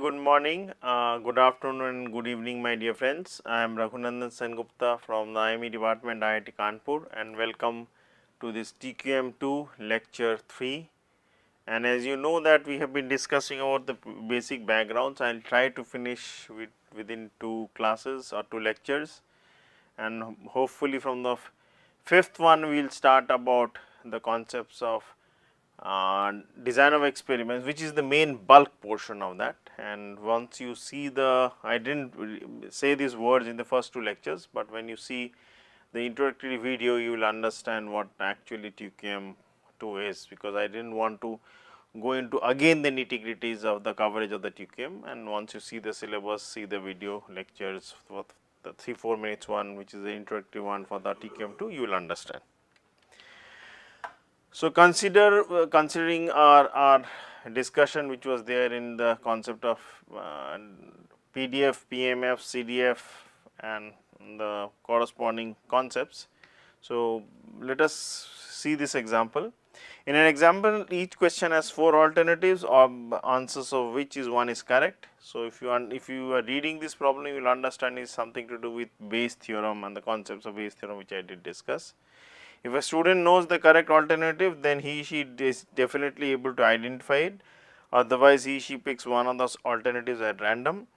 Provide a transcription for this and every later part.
good morning, good afternoon and good evening my dear friends. I am Raghunandan Sengupta from the IME department IIT Kanpur and welcome to this TQM II lecture 3. And as you know that we have been discussing about the basic backgrounds, I will try to finish within 2 classes or 2 lectures, and hopefully from the fifth one we will start about the concepts of design of experiments, which is the main bulk portion of that. And once you see I did not say these words in the first 2 lectures, but when you see the introductory video you will understand what actually TQM II is, because I did not want to go into again the nitty-gritties of the coverage of the TQM, and once you see the syllabus, see the video lectures for the 3-4 minutes one, which is the introductory one for the TQM II, you will understand. So, considering our discussion which was there in the concept of PDF, PMF, CDF and the corresponding concepts. So, let us see this example. In an example, each question has 4 alternatives or answers of which one is correct. So, if you are reading this problem, you will understand it is something to do with Bayes theorem and the concepts of Bayes theorem which I did discuss. If a student knows the correct alternative, then she is definitely able to identify it, otherwise she picks one of those alternatives at random.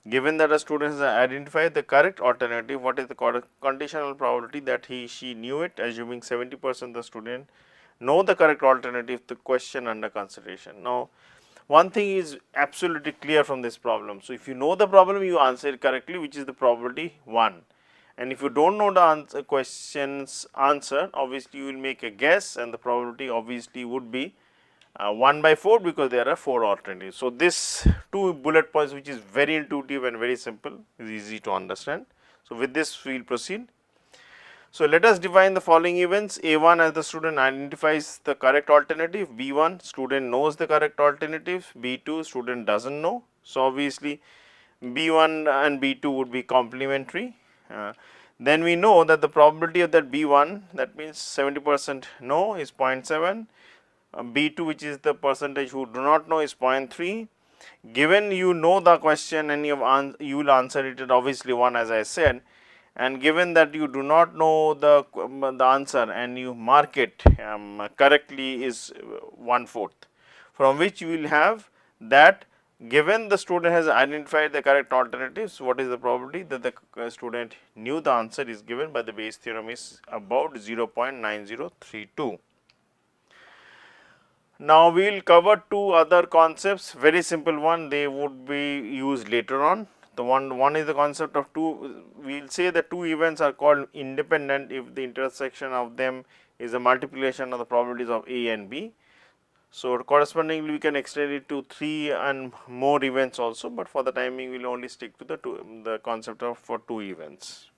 Given that a student has identified the correct alternative, what is the conditional probability that she knew it, assuming 70% the student know the correct alternative, the question under consideration. Now, one thing is absolutely clear from this problem. So, if you know the problem, you answer it correctly, which is the probability 1. And if you do not know the question's answer, obviously you will make a guess, and the probability obviously would be 1 by 4, because there are 4 alternatives. So, this 2 bullet points, which is very intuitive and very simple, is easy to understand. So, with this we will proceed. So, let us define the following events. A1 as the student identifies the correct alternative, B1 student knows the correct alternative, B2 student does not know. So, obviously B1 and B2 would be complementary. Then we know that the probability of that B1, that means 70% no, is 0.7, B2 which is the percentage who do not know is 0.3. Given you know the question and you will answer it at obviously 1, as I said, and given that you do not know the answer and you mark it correctly is 1/4, from which you will have that given the student has identified the correct alternatives, what is the probability that the student knew the answer is given by the Bayes theorem is about 0.9032. Now, we will cover 2 other concepts, very simple one, they would be used later on. The one is the concept of 2, we will say the 2 events are called independent if the intersection of them is a multiplication of the probabilities of A and B. So, correspondingly we can extend it to 3 and more events also, but for the timing we will only stick to the concept of for 2 events.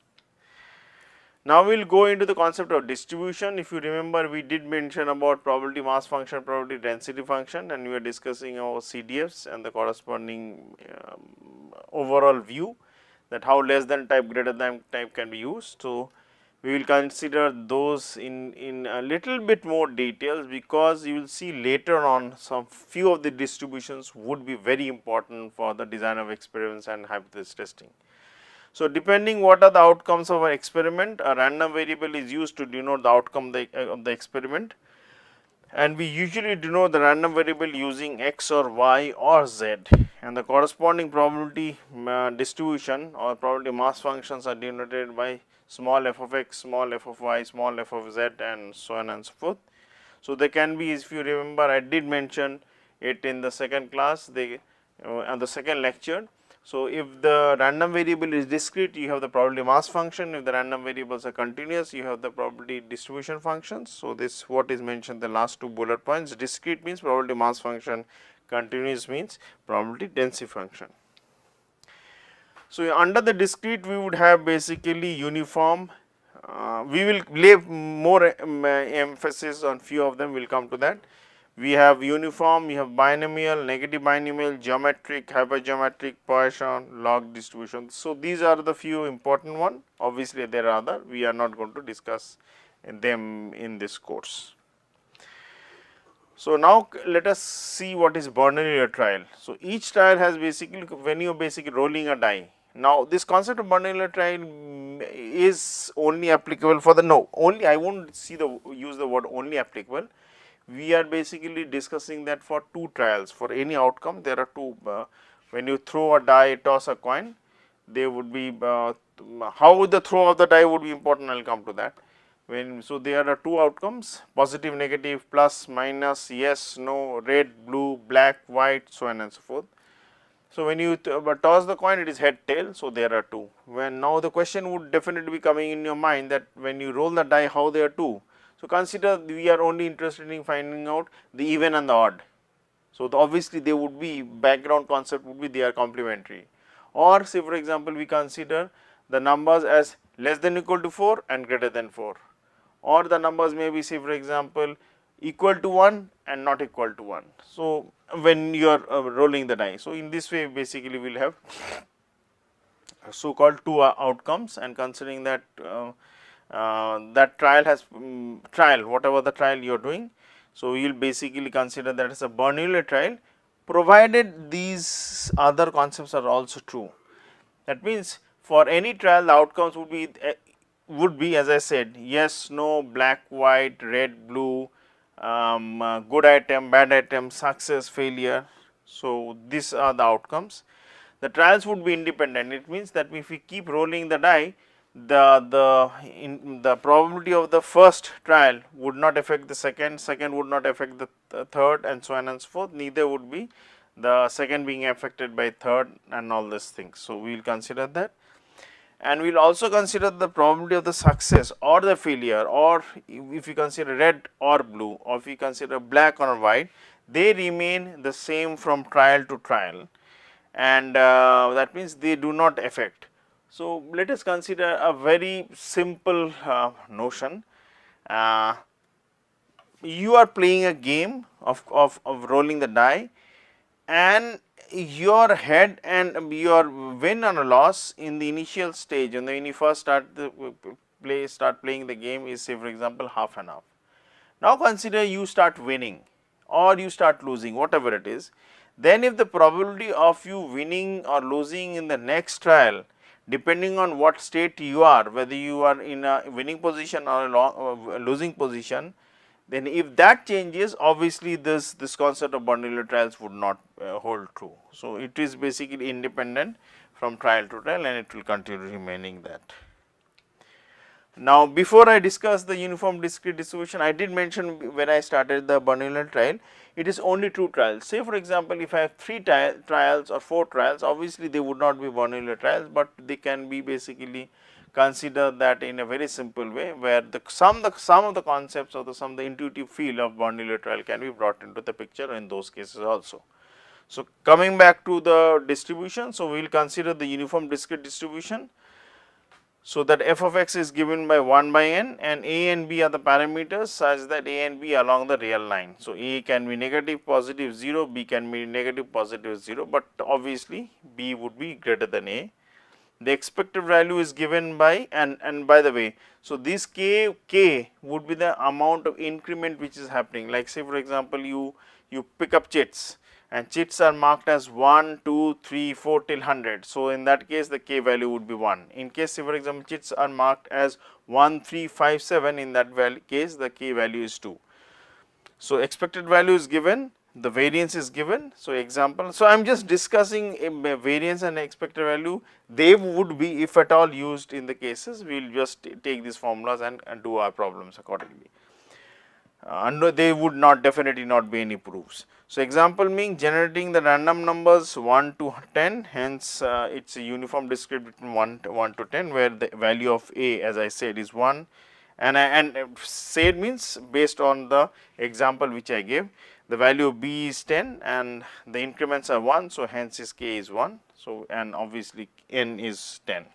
Now, we will go into the concept of distribution. If you remember, we did mention about probability mass function, probability density function, and we are discussing our CDFs and the corresponding overall view that how less than type greater than type can be used. So, we will consider those in a little bit more details, because you will see later on some few of the distributions would be very important for the design of experiments and hypothesis testing. So, depending what are the outcomes of an experiment, a random variable is used to denote the outcome of the experiment, and we usually denote the random variable using x or y or z, and the corresponding probability distribution or probability mass functions are denoted by small f of x, small f of y, small f of z, and so on and so forth. So, they can be, if you remember, I did mention it in the second class, and the second lecture. So, if the random variable is discrete, you have the probability mass function. If the random variables are continuous, you have the probability distribution functions. So, this what is mentioned the last 2 bullet points. Discrete means probability mass function, continuous means probability density function. So, under the discrete we would have basically uniform. We will lay more emphasis on few of them, we will come to that. We have uniform, you have binomial, negative binomial, geometric, hypergeometric, Poisson, log distribution. So, these are the few important one. Obviously, there are other, we are not going to discuss them in this course. So, now let us see what is Bernoulli trial. So, each trial has basically, when you are basically rolling a die. Now, this concept of Bernoulli trial is only applicable for the, no, only I will not see the use the word only applicable. We are basically discussing that for two trials. For any outcome, there are two, when you throw a die, toss a coin, they would be, how the throw of the die would be important, I will come to that. When, so there are two outcomes, positive, negative, plus, minus, yes, no, red, blue, black, white, so on and so forth. So, when you toss the coin, it is head, tail, so there are two. When now the question would definitely be coming in your mind that when you roll the die, how there are two. So, consider we are only interested in finding out the even and the odd. So, obviously they would be, background concept would be they are complementary, or say for example, we consider the numbers as less than or equal to 4 and greater than 4, or the numbers may be, say for example, equal to 1 and not equal to 1. So, when you are rolling the die. So, in this way basically we will have so called two outcomes, and considering that that trial has trial, whatever the trial you are doing. So, we will basically consider that as a Bernoulli trial, provided these other concepts are also true. That means, for any trial the outcomes would be as I said, yes, no, black, white, red, blue, good item, bad item, success, failure. So, these are the outcomes. The trials would be independent. It means that if we keep rolling the die, the probability of the first trial would not affect the second, second would not affect the third, and so on and so forth. Neither would be the second being affected by third and all these things. So, we will consider that, and we will also consider the probability of the success or the failure, or if we consider red or blue, or if we consider black or white, they remain the same from trial to trial, and that means they do not affect. So, let us consider a very simple notion. You are playing a game of rolling the die, and your head and your win or loss in the initial stage, and when you first start playing the game is, say for example, half and half. Now, consider you start winning or you start losing, whatever it is. Then if the probability of you winning or losing in the next trial, depending on what state you are, whether you are in a winning position or a losing position, then if that changes, obviously this concept of Bernoulli trials would not hold true. So, it is basically independent from trial to trial, and it will continue remaining that. Now, before I discuss the uniform discrete distribution, I did mention when I started the Bernoulli trial, it is only two trials. Say for example, if I have three trials or four trials, obviously they would not be Bernoulli trials, but they can be basically consider that in a very simple way, where some of the concepts or the intuitive feel of Bernoulli trial can be brought into the picture in those cases also. So, coming back to the distribution, so we will consider the uniform discrete distribution. So, that f of x is given by 1 by n, and a and b are the parameters such that a and b are along the real line. So, a can be negative, positive, 0, b can be negative, positive, 0, but obviously b would be greater than a. The expected value is given by, and by the way, so this k would be the amount of increment which is happening, like say for example, you pick up chits, and chits are marked as 1, 2, 3, 4 till 100. So, in that case the k value would be 1. In case say for example, chits are marked as 1, 3, 5, 7, in that case the k value is 2. So, expected value is given, the variance is given. So, example, so I am just discussing a variance and expected value, they would be, if at all used in the cases, we will just take these formulas and do our problems accordingly. And they would not, definitely not be any proofs. So, example means generating the random numbers 1 to 10, hence it is a uniform discrete between 1 to 10, where the value of a, as I said, is 1, and said means based on the example which I gave, the value of b is 10 and the increments are 1. So, hence this k is 1. So, and obviously n is 10.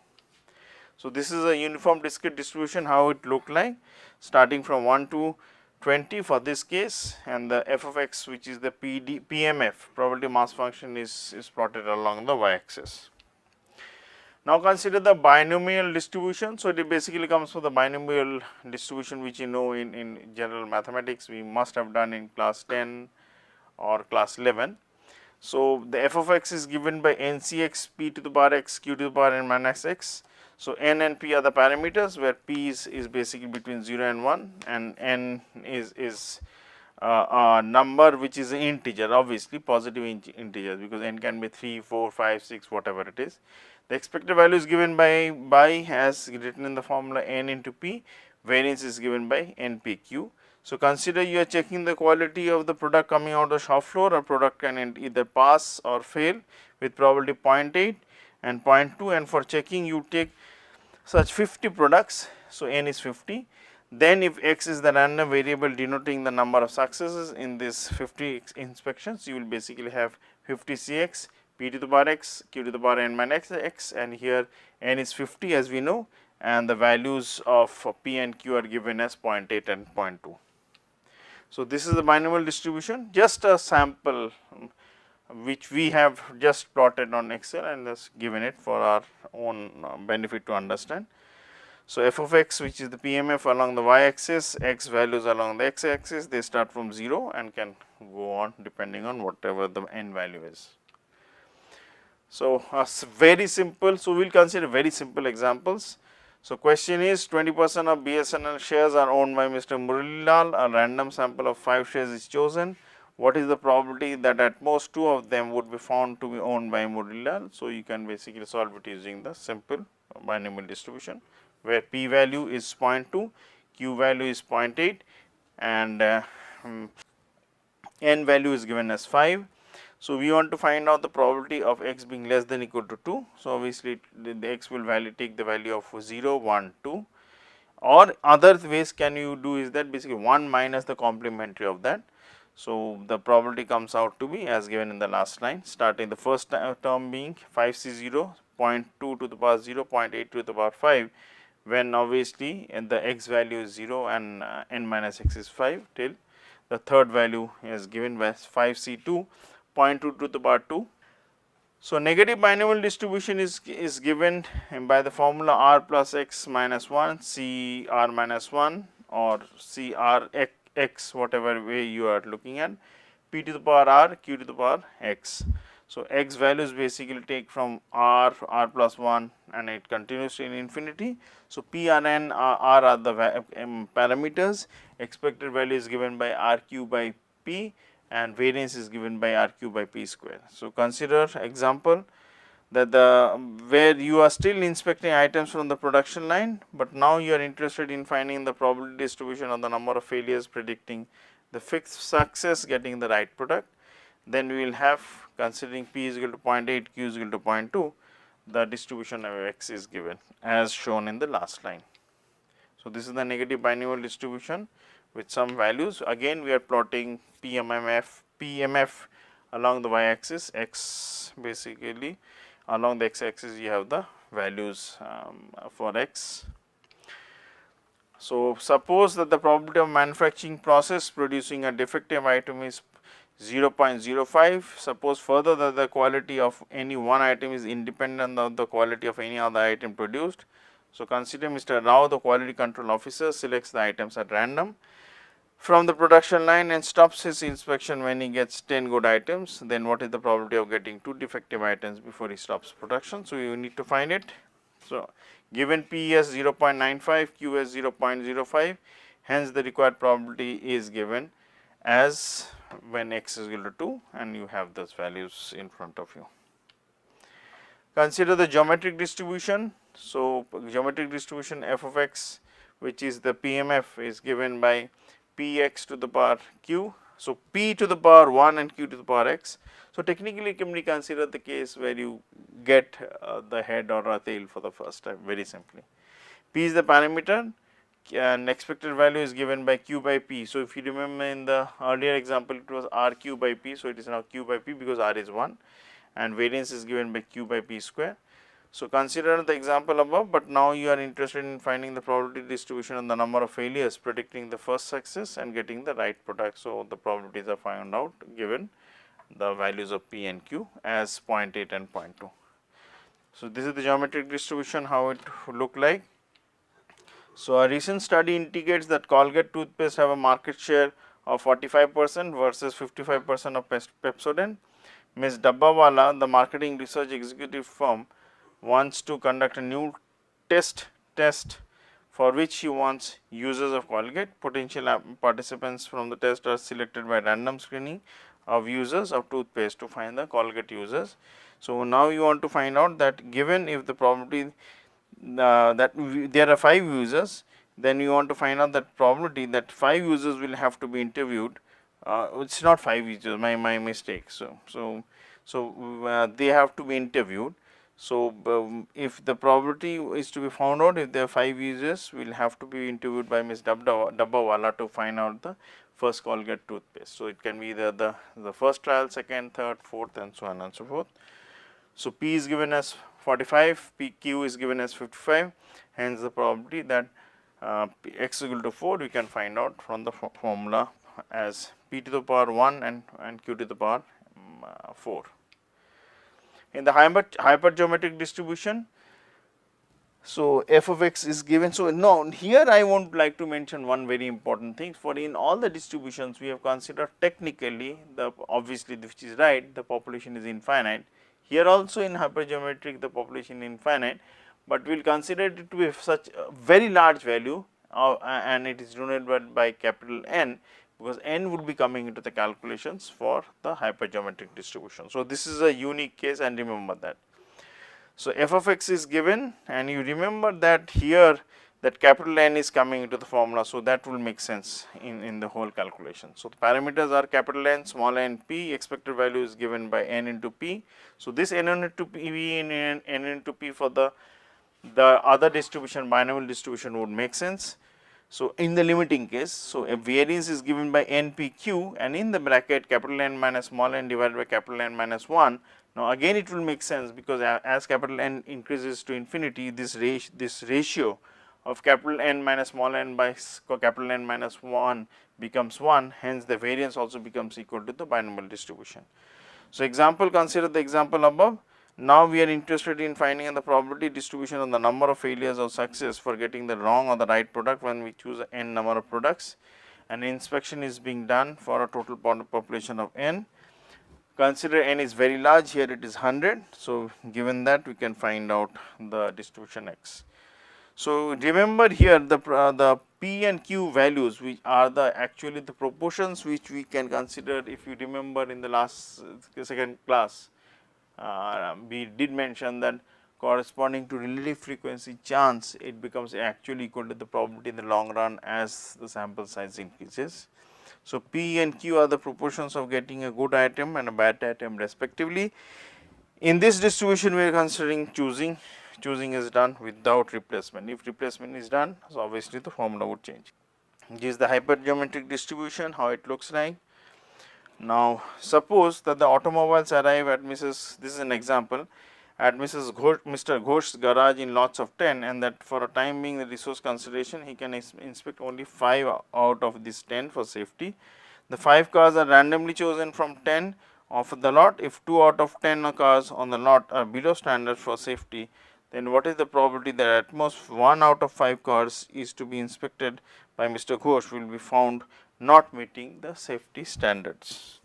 So, this is a uniform discrete distribution, how it look like, starting from 1 to 20 for this case, and the f of x, which is the PMF, probability mass function, is plotted along the y axis. Now consider the binomial distribution. So it basically comes from the binomial distribution, which you know in general mathematics we must have done in class 10 or class 11. So the f of x is given by ncx p to the power x q to the power n minus x. So n and p are the parameters, where p is basically between 0 and 1, and n is a number which is an integer, obviously positive integers, because n can be 3, 4, 5, 6, whatever it is. The expected value is given by as written in the formula n into p, variance is given by npq. So consider you are checking the quality of the product coming out of the shop floor. A product can either pass or fail with probability 0.8 and 0.2, and for checking you take such 50 products. So n is 50. Then if x is the random variable denoting the number of successes in this 50 inspections, you will basically have 50 cx p to the power x q to the power n minus x, and here n is 50 as we know, and the values of p and q are given as 0.8 and 0.2. So this is the binomial distribution, just a sample which we have just plotted on Excel and just given it for our own benefit to understand. So f of x, which is the PMF along the y axis, x values along the x axis, they start from 0 and can go on depending on whatever the n value is. So very simple. So we will consider very simple examples. So question is 20% of BSNL shares are owned by Mr. Muralilal. A random sample of 5 shares is chosen. What is the probability that at most 2 of them would be found to be owned by Muralilal? So you can basically solve it using the simple binomial distribution, where p value is 0.2, q value is 0.8, and n value is given as 5. So we want to find out the probability of x being less than or equal to 2. So obviously the x will take the value of 0, 1, 2, or other ways can you do is that basically 1 minus the complementary of that. So the probability comes out to be as given in the last line, starting the first term being 5c0, 0.2 to the power 0, 0.8 to the power 5, when obviously the x value is 0 and n minus x is 5, till the third value is given as 5c2, 0.2 to the power 2. So negative binomial distribution is given by the formula r plus x minus 1, c r minus 1, or c r x, whatever way you are looking at, p to the power r, q to the power x. So x values basically take from r plus 1, and it continues in infinity. So p and n are the parameters. Expected value is given by rq by p, and variance is given by rq by p square. So consider example that where you are still inspecting items from the production line, but now you are interested in finding the probability distribution of the number of failures predicting the fixed success getting the right product. Then we will have, considering p is equal to 0.8, q is equal to 0.2, the distribution of x is given as shown in the last line. So this is the negative binomial distribution with some values. Again we are plotting PMF along the y axis, x basically along the x axis you have the values for x. So suppose that the probability of manufacturing process producing a defective item is 0.05. Suppose further that the quality of any one item is independent of the quality of any other item produced. So consider Mr. Rao, the quality control officer, selects the items at random from the production line and stops his inspection when he gets 10 good items. Then what is the probability of getting 2 defective items before he stops production? So you need to find it. So given p as 0.95, q as 0.05, hence the required probability is given as when x is equal to 2, and you have those values in front of you. Consider the geometric distribution. So geometric distribution f of x, which is the PMF, is given by px to the power q. So p to the power 1 and q to the power x. So technically can be considered the case where you get the head or a tail for the first time, very simply. P is the parameter and expected value is given by q by p. So if you remember in the earlier example it was rq by p, so it is now q by p because r is 1, and variance is given by q by p square. So consider the example above, but now you are interested in finding the probability distribution and the number of failures predicting the first success and getting the right product. So the probabilities are found out given the values of p and q as 0.8 and 0.2. So, this is the geometric distribution, how it would look like. So, a recent study indicates that Colgate toothpaste have a market share of 45% versus 55% of Pepsodent. Ms. Dabbawala, the marketing research executive firm, wants to conduct a new test for which she wants users of Colgate. Potential participants from the test are selected by random screening of users of toothpaste to find the Colgate users. So, now you want to find out that given if the probability that there are 5 users, then you want to find out that probability that 5 users will have to be interviewed. It is not 5 users, my mistake. So they have to be interviewed. So, if the probability is to be found out, if there are 5 users, will have to be interviewed by Ms. Dabbawala to find out the first Colgate toothpaste. So, it can be the first trial, second, third, fourth, and so on and so forth. So, P is given as 45, PQ is given as 55, hence the probability that x is equal to 4 we can find out from the formula as P to the power 1 and Q to the power 4. In the hypergeometric distribution, so f of x is given. So, now here I would like to mention one very important thing. For in all the distributions we have considered technically the obviously which is right, the population is infinite. Here also in hypergeometric the population is infinite, but we will consider it to be such a very large value and it is denoted by capital N, because N would be coming into the calculations for the hypergeometric distribution. So, this is a unique case and remember that. So, f of x is given and you remember that here that capital N is coming into the formula. So, that will make sense in the whole calculation. So, the parameters are capital N, small n, p, expected value is given by n into p. So, this n into p and n into p for the other distribution, binomial distribution would make sense. So, in the limiting case, so a variance is given by n p q and in the bracket capital N minus small n divided by capital N minus 1. Now, again it will make sense because as capital N increases to infinity, this ratio of capital N minus small n by capital N minus 1 becomes 1, hence the variance also becomes equal to the binomial distribution. So, example, consider the example above. Now, we are interested in finding the probability distribution of the number of failures or success for getting the wrong or the right product when we choose n number of products, and inspection is being done for a total population of n. Consider n is very large, here it is 100. So, given that we can find out the distribution x. So, remember here the p and q values which are the actually the proportions which we can consider. If you remember in the last second class, we did mention that corresponding to relative frequency chance, it becomes actually equal to the probability in the long run as the sample size increases. So, P and Q are the proportions of getting a good item and a bad item respectively. In this distribution we are considering choosing is done without replacement. If replacement is done, so obviously the formula would change. This is the hypergeometric distribution, how it looks like. Now, suppose that the automobiles arrive at this is an example, at Mr. Ghosh's garage in lots of 10, and that for a time being the resource consideration he can inspect only 5 out of this 10 for safety. The 5 cars are randomly chosen from 10 of the lot. If 2 out of 10 cars on the lot are below standard for safety, then what is the probability that at most 1 out of 5 cars is to be inspected by Mr. Ghosh will be found not meeting the safety standards.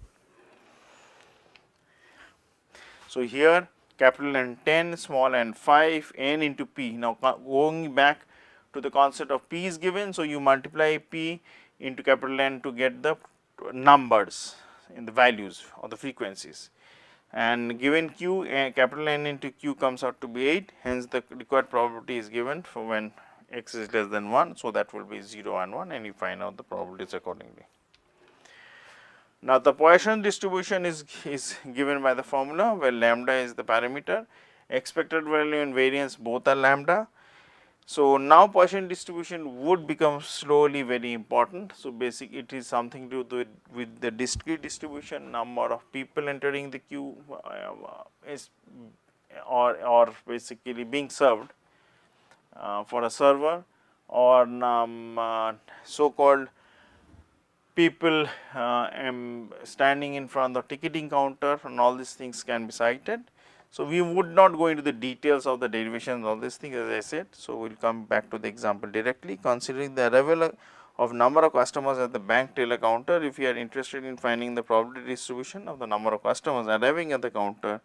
So, here capital N 10, small n 5, n into p. Now, going back to the concept of p is given. So, you multiply p into capital N to get the numbers in the values or the frequencies, and given q, capital N into q comes out to be 8, hence the required probability is given for when x is less than 1. So, that will be 0 and 1 and you find out the probabilities accordingly. Now, the Poisson distribution is given by the formula where lambda is the parameter, expected value and variance both are lambda. So, now Poisson distribution would become slowly very important. So, it is something to do with the discrete distribution, number of people entering the queue is or basically being served for a server, or so called people standing in front of the ticketing counter, and all these things can be cited. So, we would not go into the details of the derivations of this thing, as I said. So, we will come back to the example directly. Considering the arrival of number of customers at the bank teller counter, if you are interested in finding the probability distribution of the number of customers arriving at the counter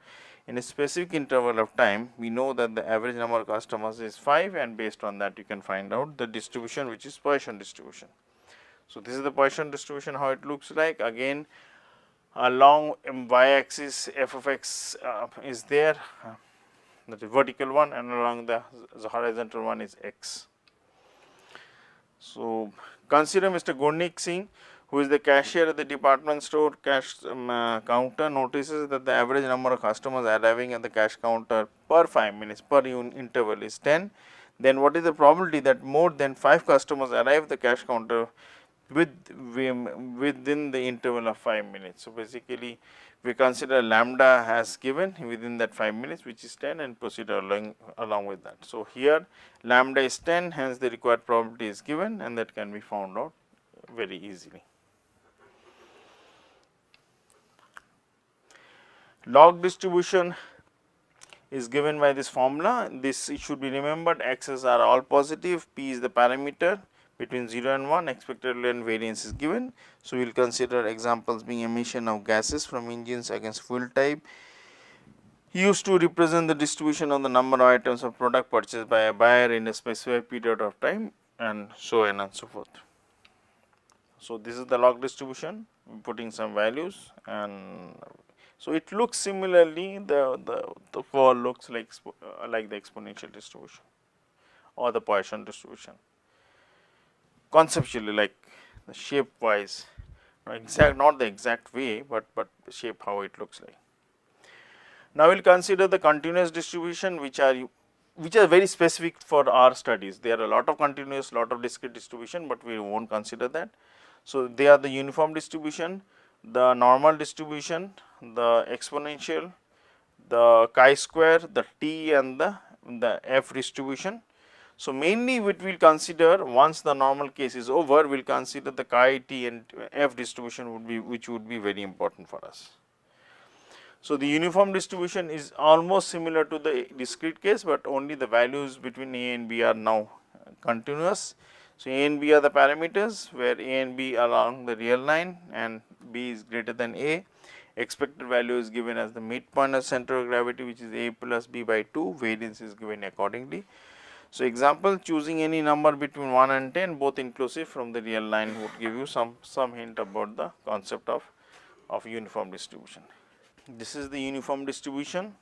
in a specific interval of time, we know that the average number of customers is 5, and based on that you can find out the distribution, which is Poisson distribution. So, this is the Poisson distribution, how it looks like. Again, along y axis f of x is there, that is vertical one, and along the horizontal one is x. So, consider Mr. Gurnik Singh, who is the cashier at the department store cash counter, notices that the average number of customers arriving at the cash counter per 5 minutes per interval is 10. Then what is the probability that more than 5 customers arrive at the cash counter within the interval of 5 minutes? So, basically we consider lambda as given within that 5 minutes, which is 10, and proceed along with that. So, here lambda is 10, hence the required probability is given, and that can be found out very easily. Log distribution is given by this formula. This it should be remembered, x's are all positive, p is the parameter between 0 and 1, expected value and variance is given. So, we will consider examples being emission of gases from engines against fuel type, used to represent the distribution of the number of items of product purchased by a buyer in a specified period of time, and so on and so forth. So, this is the log distribution, putting some values, and so it looks similarly, the curve looks like the exponential distribution or the Poisson distribution, conceptually, like the shape wise, not the exact way, but shape how it looks like. Now, we will consider the continuous distribution, which are very specific for our studies. There are a lot of continuous, lot of discrete distribution, but we will not consider that. So, they are the uniform distribution, the normal distribution, the exponential, the chi-square, the t, and the f distribution. So, mainly what we will consider once the normal case is over, we will consider the chi, t, and f distribution would be, which would be very important for us. So, the uniform distribution is almost similar to the discrete case, but only the values between a and b are now continuous. So, a and b are the parameters, where a and b are along the real line and b is greater than a. Expected value is given as the midpoint of center of gravity, which is a plus b by 2, variance is given accordingly. So, example, choosing any number between 1 and 10, both inclusive from the real line, would give you some hint about the concept of uniform distribution. This is the uniform distribution.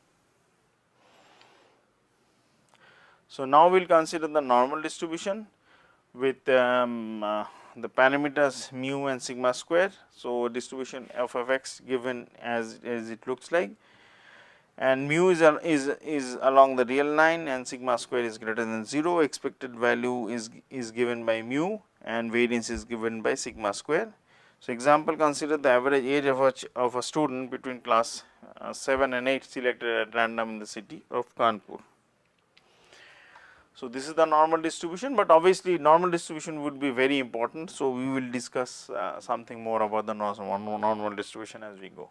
So, now we will consider the normal distribution with the parameters mu and sigma square. So, distribution f of x given as it looks like, and mu is along the real line and sigma square is greater than 0. Expected value is given by mu and variance is given by sigma square. So, example, consider the average age of a student between class 7 and 8 selected at random in the city of Kanpur. So, this is the normal distribution, but obviously normal distribution would be very important. So, we will discuss something more about the normal distribution as we go.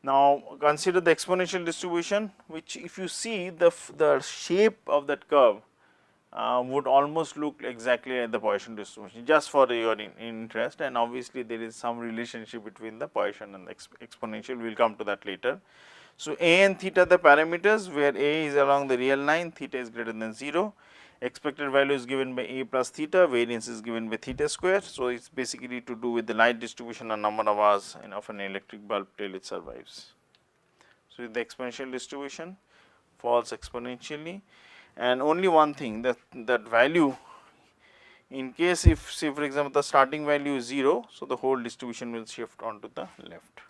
Now, consider the exponential distribution, which if you see the shape of that curve would almost look exactly like the Poisson distribution, just for your interest, and obviously there is some relationship between the Poisson and the exponential. We will come to that later. So, a and theta the parameters, where a is along the real line, theta is greater than 0. Expected value is given by a plus theta, variance is given by theta square. So, it is basically to do with the light distribution and number of hours of an electric bulb till it survives. So, the exponential distribution falls exponentially, and only one thing, that value, in case if say for example, the starting value is 0, so the whole distribution will shift on to the left.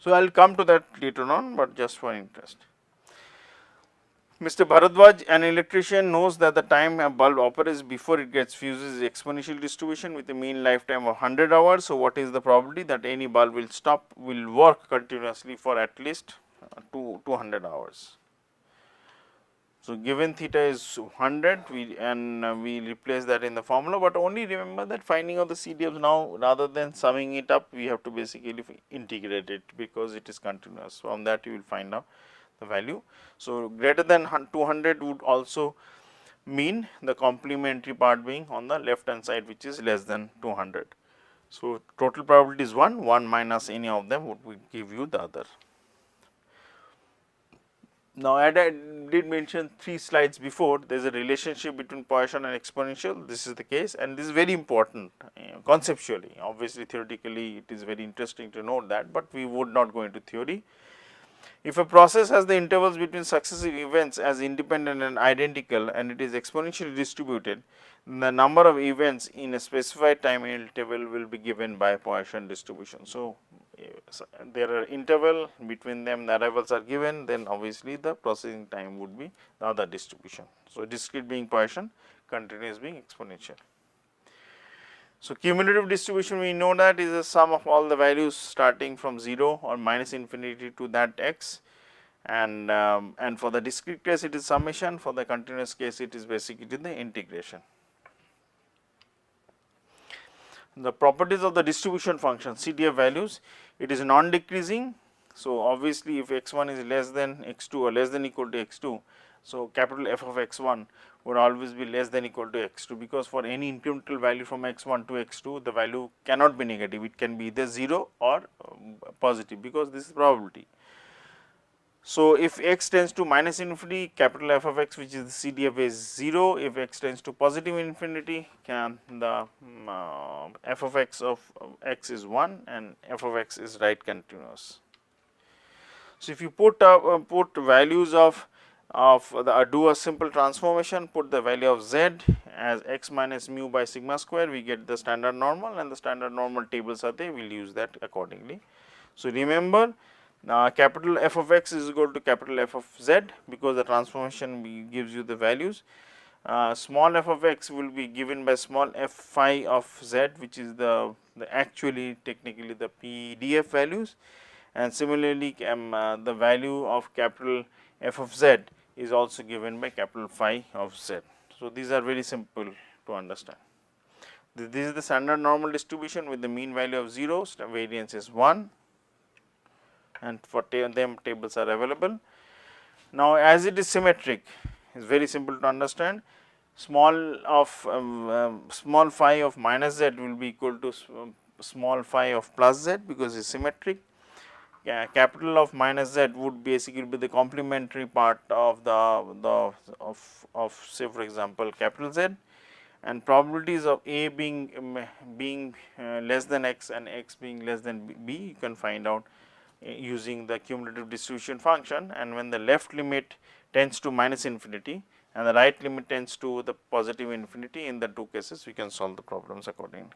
So, I will come to that later on, but just for interest. Mr. Bharadwaj, an electrician, knows that the time a bulb operates before it gets fused is exponential distribution with a mean lifetime of 100 hours. So, what is the probability that any bulb will work continuously for at least 200 hours? So, given theta is 100 we replace that in the formula, but only remember that finding out the CDFs now, rather than summing it up, we have to basically integrate it because it is continuous. From that you will find out the value. So, greater than 200 would also mean the complementary part being on the left hand side, which is less than 200. So, total probability is 1 minus any of them would give you the other. Now, as I did mention 3 slides before, there is a relationship between Poisson and exponential. This is the case, and this is very important conceptually. Obviously, theoretically it is very interesting to note that, but we would not go into theory. If a process has the intervals between successive events as independent and identical, and it is exponentially distributed, the number of events in a specified time interval will be given by Poisson distribution. So, there are interval between them, the arrivals are given, then obviously the processing time would be the other distribution. So, discrete being Poisson, continuous being exponential. So, cumulative distribution, we know that is the sum of all the values starting from 0 or minus infinity to that x, and for the discrete case it is summation, for the continuous case it is basically the integration. The properties of the distribution function CDF values, it is non decreasing. So, obviously, if x1 is less than x2 or less than equal to x2, so capital F of x1 would always be less than equal to x2, because for any incremental value from x1 to x2 the value cannot be negative, it can be either 0 or positive, because this is probability. So, if x tends to minus infinity, capital F of x, which is the CDF, is 0. If x tends to positive infinity, the f of x is 1 and f of x is right continuous. So, if you put values of do a simple transformation, put the value of z as x minus mu by sigma square, we get the standard normal, and the standard normal tables are there, we will use that accordingly. So, remember, capital F of x is equal to capital F of z, because the transformation gives you the values. Small f of x will be given by small f phi of z, which is the actually technically the PDF values, and similarly the value of capital F of z is also given by capital phi of z. So, these are very simple to understand. This is the standard normal distribution with the mean value of 0, variance is 1, and for them tables are available. Now, as it is symmetric, it is very simple to understand. Small phi of minus z will be equal to small phi of plus z, because it is symmetric. Capital of minus z would basically be the complementary part of say for example capital Z, and probabilities of a being less than x and x being less than b, you can find out using the cumulative distribution function, and when the left limit tends to minus infinity and the right limit tends to the positive infinity, in the two cases we can solve the problems accordingly.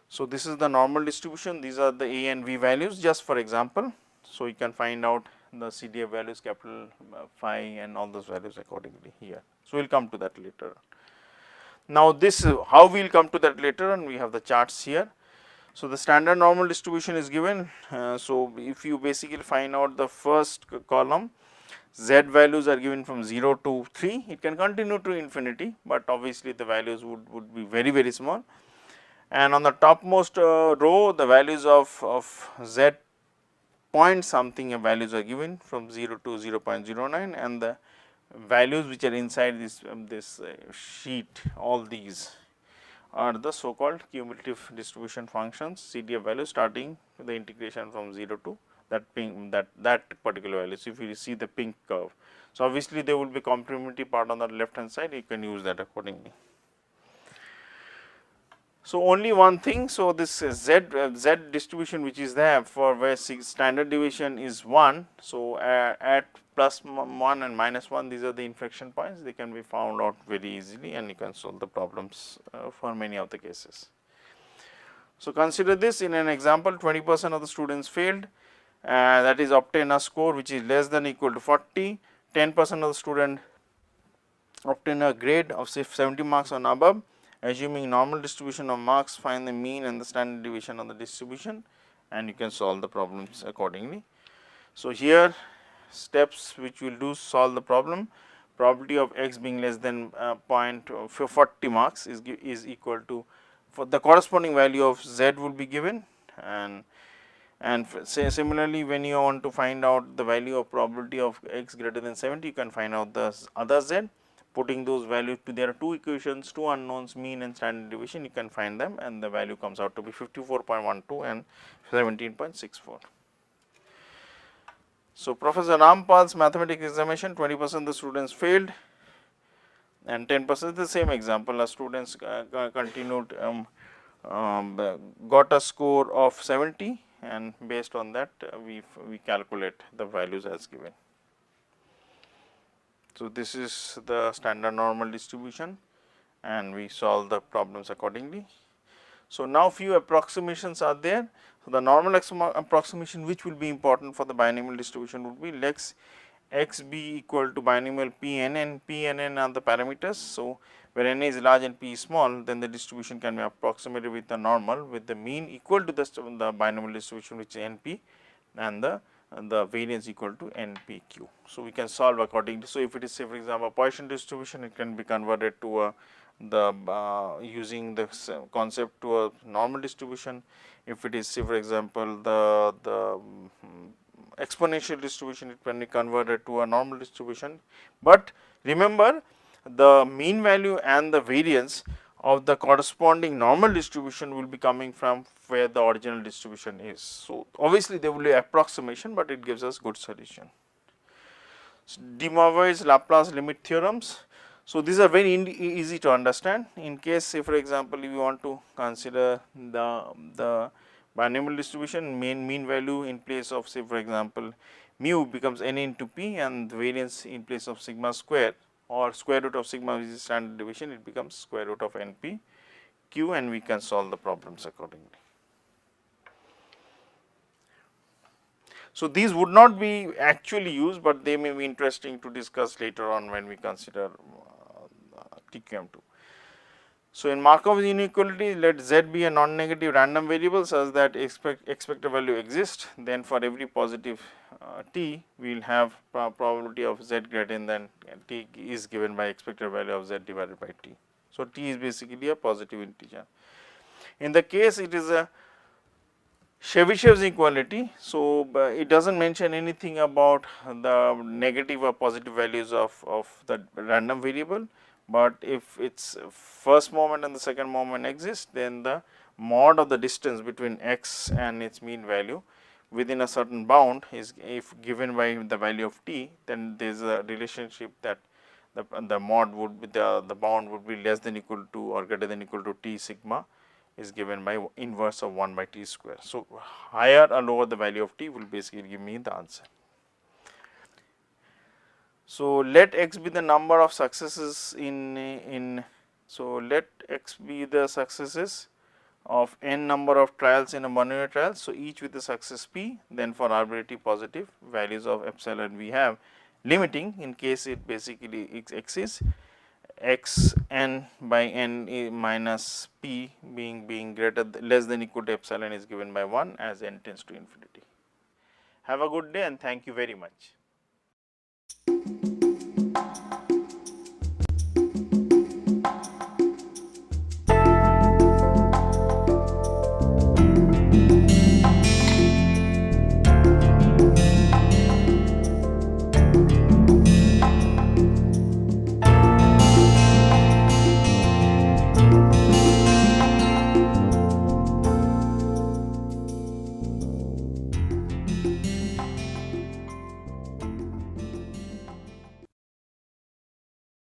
So, this is the normal distribution, these are the a and v values just for example. So, you can find out the CDF values, capital phi and all those values accordingly here. So, we will come to that later. Now, this how we will come to that later, and we have the charts here. So, the standard normal distribution is given. So, if you basically find out the first column, z values are given from 0 to 3, it can continue to infinity, but obviously the values would be very, very small. And on the topmost row, the values of z point something values are given from 0 to 0.09, and the values which are inside this sheet, all these are the so called cumulative distribution functions, CDF values starting with the integration from 0 to that particular value. So, if you see the pink curve, so obviously there will be complementary part on the left hand side, you can use that accordingly. So, only one thing, so this z distribution which is there for where standard deviation is 1. So, at plus 1 and minus 1, these are the inflection points, they can be found out very easily, and you can solve the problems for many of the cases. So, consider this in an example, 20% of the students failed, that is obtain a score which is less than or equal to 40, 10% of the student obtain a grade of say 70 marks or above. Assuming normal distribution of marks, find the mean and the standard deviation of the distribution, and you can solve the problems accordingly. So, here steps which we will do solve the problem. Probability of x being less than 0.40 marks is equal to, for the corresponding value of z will be given, and say similarly when you want to find out the value of probability of x greater than 70, you can find out the other z. Putting those values to, there are two equations, two unknowns, mean and standard deviation, you can find them, and the value comes out to be 54.12 and 17.64. So, Professor Rampal's mathematics examination, 20% of the students failed and 10% the same example, as students continued got a score of 70, and based on that we calculate the values as given. So, this is the standard normal distribution and we solve the problems accordingly. So, now few approximations are there. So, the normal approximation which will be important for the binomial distribution would be let x be equal to binomial p n, and p and n are the parameters. So, where n is large and p is small, then the distribution can be approximated with the normal with the mean equal to the binomial distribution, which is np, and the variance equal to npq. So, we can solve accordingly. So, if it is, say for example, Poisson distribution, it can be converted to using the concept to a normal distribution. If it is, say for example, the exponential distribution, it can be converted to a normal distribution. But remember, the mean value and the variance of the corresponding normal distribution will be coming from where the original distribution is. So, obviously, there will be approximation, but it gives us good solution. So, de Moivre's Laplace limit theorems. So, these are very easy to understand. In case, say for example, if you want to consider the binomial distribution, mean value in place of, say for example, mu becomes n into p, and the variance in place of sigma square or square root of sigma, which is standard deviation, it becomes square root of np q, and we can solve the problems accordingly. So, these would not be actually used, but they may be interesting to discuss later on when we consider TQM II. So, in Markov's inequality, let z be a non-negative random variable such that expected value exists. Then for every positive t, we will have probability of z greater than t is given by expected value of z divided by t. So, t is basically a positive integer. In the case it is a Chebyshev's equality. So, it does not mention anything about the negative or positive values of the random variable, but if its first moment and the second moment exist, then the mod of the distance between x and its mean value within a certain bound is, if given by the value of t, then there is a relationship that the mod would be the bound would be less than equal to or greater than equal to t sigma is given by inverse of 1 by t square. So, higher or lower the value of t will basically give me the answer. So, let x be the number of successes so let x be the successes of n number of trials in a Bernoulli trial. So, each with a success p, then for arbitrary positive values of epsilon we have limiting, in case it basically x is x n by n minus p being less than equal to epsilon is given by 1 as n tends to infinity. Have a good day and thank you very much.